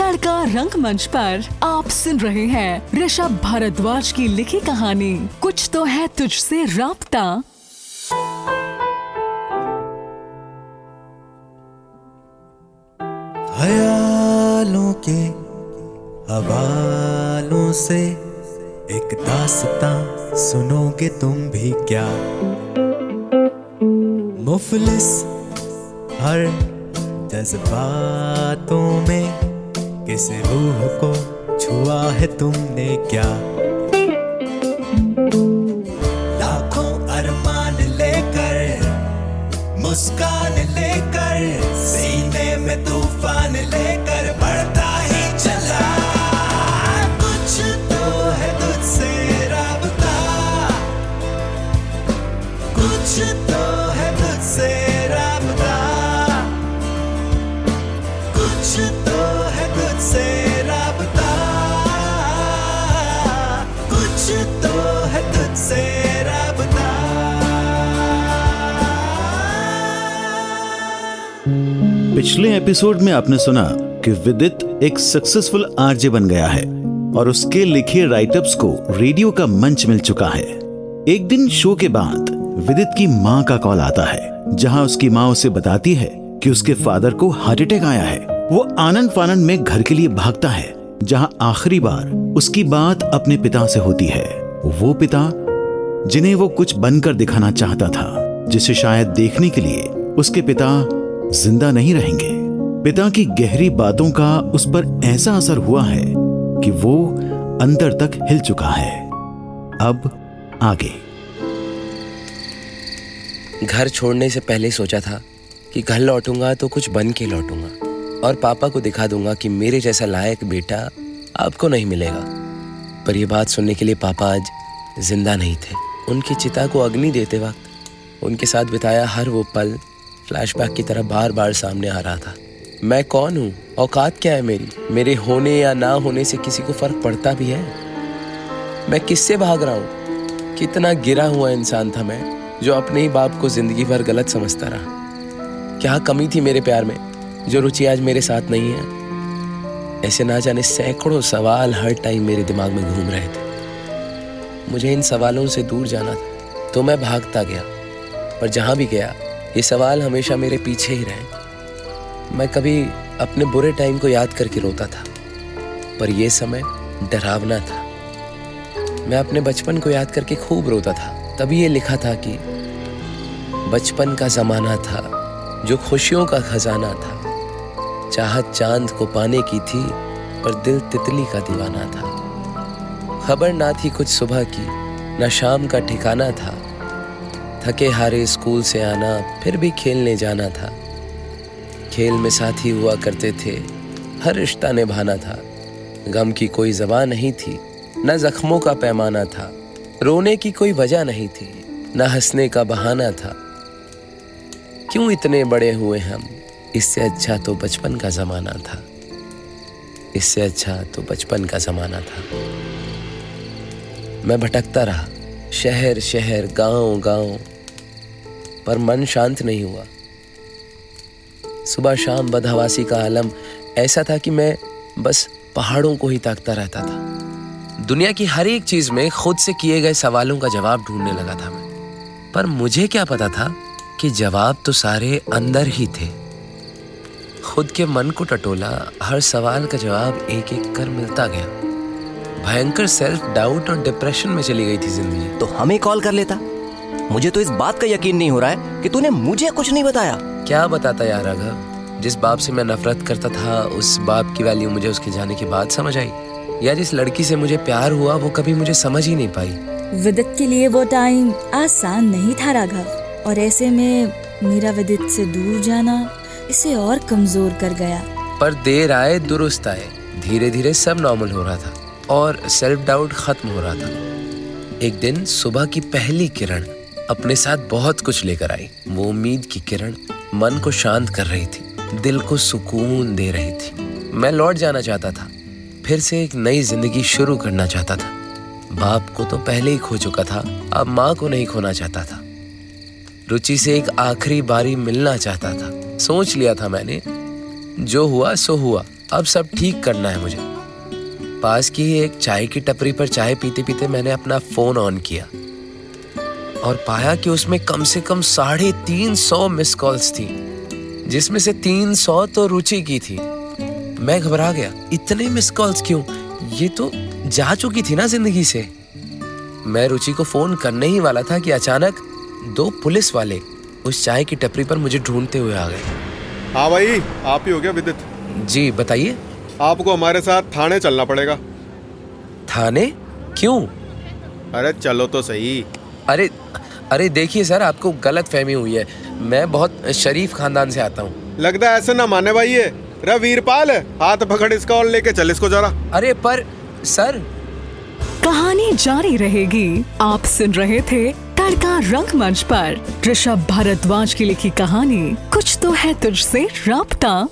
तड़का रंगमंच पर आप सुन रहे हैं ऋषभ भारद्वाज की लिखी कहानी कुछ तो है तुझसे राब्ता। ख्यालों के हवालों से एक दास्तां सुनोगे तुम भी क्या। मुफलिस हर जज्बातों में किस रूह को छुआ है तुमने क्या। लाखों अरमान लेकर मुस्कान लेकर सीने में तूफान लेकर बढ़ता ही चला। कुछ तो है तुझसे राबता, कुछ तो है तुझसे राबता, कुछ तो है तुझसे राबता, कुछ तो है तुझसे राबता। पिछले एपिसोड में आपने सुना कि विदित एक सक्सेसफुल आरजे बन गया है और उसके लिखे राइटअप्स को रेडियो का मंच मिल चुका है। एक दिन शो के बाद विदित की माँ का कॉल आता है, जहां उसकी माँ उसे बताती है कि उसके फादर को हार्ट अटैक आया है। वो आनंद फानंद में घर के लिए भागता है, जहां आखिरी बार उसकी बात अपने पिता से होती है। वो पिता जिन्हें वो कुछ बनकर दिखाना चाहता था, जिसे शायद देखने के लिए उसके पिता जिंदा नहीं रहेंगे। पिता की गहरी बातों का उस पर ऐसा असर हुआ है कि वो अंदर तक हिल चुका है। अब आगे। घर छोड़ने से पहले सोचा था कि घर लौटूंगा तो कुछ बन के लौटूंगा और पापा को दिखा दूंगा कि मेरे जैसा लायक बेटा आपको नहीं मिलेगा। पर यह बात सुनने के लिए पापा आज जिंदा नहीं थे। उनकी चिता को अग्नि देते वक्त उनके साथ बिताया हर वो पल फ्लैशबैक की तरह बार बार सामने आ रहा था। मैं कौन हूँ, औकात क्या है मेरी, मेरे होने या ना होने से किसी को फर्क पड़ता भी है। मैं किससे भाग रहा हूँ। कितना गिरा हुआ इंसान था मैं, जो अपने ही बाप को जिंदगी भर गलत समझता रहा। क्या कमी थी मेरे प्यार में जो रुचि आज मेरे साथ नहीं है। ऐसे ना जाने सैकड़ों सवाल हर टाइम मेरे दिमाग में घूम रहे थे। मुझे इन सवालों से दूर जाना था, तो मैं भागता गया। पर जहां भी गया ये सवाल हमेशा मेरे पीछे ही रहे। मैं कभी अपने बुरे टाइम को याद करके रोता था, पर यह समय डरावना था। मैं अपने बचपन को याद करके खूब रोता था। तभी ये लिखा था कि बचपन का जमाना था जो खुशियों का खजाना था। चाहत चांद को पाने की थी पर दिल तितली का दीवाना था। खबर ना थी कुछ सुबह की, ना शाम का ठिकाना था। थके हारे स्कूल से आना, फिर भी खेलने जाना था। खेल में साथी हुआ करते थे, हर रिश्ता निभाना था। गम की कोई ज़बान नहीं थी, न जख्मों का पैमाना था। रोने की कोई वजह नहीं थी, न हंसने का बहाना था। क्यों इतने बड़े हुए हम, इससे अच्छा तो बचपन का ज़माना था। इससे अच्छा तो बचपन का ज़माना था। मैं भटकता रहा, शहर शहर, गांव गांव, पर मन शांत नहीं हुआ। सुबह शाम बदहवासी का आलम ऐसा था कि मैं बस पहाड़ों को ही ताकता रहता था। दुनिया की हर एक चीज में खुद से किए गए सवालों का जवाब ढूंढने लगा था मैं। पर मुझे क्या पता था कि जवाब तो सारे अंदर ही थे। खुद के मन को टटोला, हर सवाल का जवाब एक एक कर मिलता गया। भयंकर सेल्फ डाउट और डिप्रेशन में चली गई थी जिंदगी। तो हमें कॉल कर लेता। मुझे तो इस बात का यकीन नहीं हो रहा है कि तूने मुझे कुछ नहीं बताया। क्या बताता यार राघव। जिस बाप से मैं नफरत करता था, उस बाप की वैल्यू मुझे उसके जाने के बाद समझ आई। या जिस लड़की से मुझे प्यार हुआ वो कभी मुझे समझ ही नहीं पाई। विदित के लिए वो टाइम आसान नहीं था राघव, और ऐसे में मेरा विदित से दूर जाना इसे और कमजोर कर गया। पर देर आए दुरुस्त आए, धीरे धीरे सब नॉर्मल हो रहा था और सेल्फ डाउट खत्म हो रहा था। एक दिन सुबह की पहली किरण अपने साथ बहुत कुछ लेकर आई। वो उम्मीद की किरण मन को शांत कर रही थी, दिल को सुकून दे रही थी। मैं लौट जाना चाहता था, फिर से एक नई जिंदगी शुरू करना चाहता था। बाप को तो पहले ही खो चुका था, अब माँ को नहीं खोना चाहता था। रुचि से एक आखिरी बारी मिलना चाहता था। सोच लिया था मैंने, जो हुआ सो हुआ, अब सब ठीक करना है मुझे। पास की ही एक चाय की टपरी पर चाय पीते पीते मैंने अपना फोन ऑन किया और पाया कि उसमें कम से कम 350 मिस कॉल्स थी, जिसमें से 300 तो रुचि की थी। मैं घबरा गया, इतने मिस कॉल्स क्यों? ये तो जा चुकी थी ना जिंदगी से। मैं रुचि को फोन करने ही वाला था कि अचानक 2 पुलिस वाले उस चाय की टपरी पर मुझे ढूंढते हुए आ गए। हाँ भाई, आप ही हो गया विदित? जी बताइए। आपको हमारे साथ थाने चलना पड़ेगा। थाने? क्यों? अरे चलो तो सही। अरे देखिए सर, आपको गलत फहमी हुई है। मैं बहुत शरीफ खानदान से आता हूँ। लगता है ऐसे ना माने भाई। ये रे वीरपाल, हाथ पकड़ इसका और लेके चल इसको जरा। अरे पर सर। कहानी जारी रहेगी। आप सुन रहे थे तड़का रंगमंच पर ऋषभ भारद्वाज की लिखी कहानी कुछ तो है तुझसे राब्ता।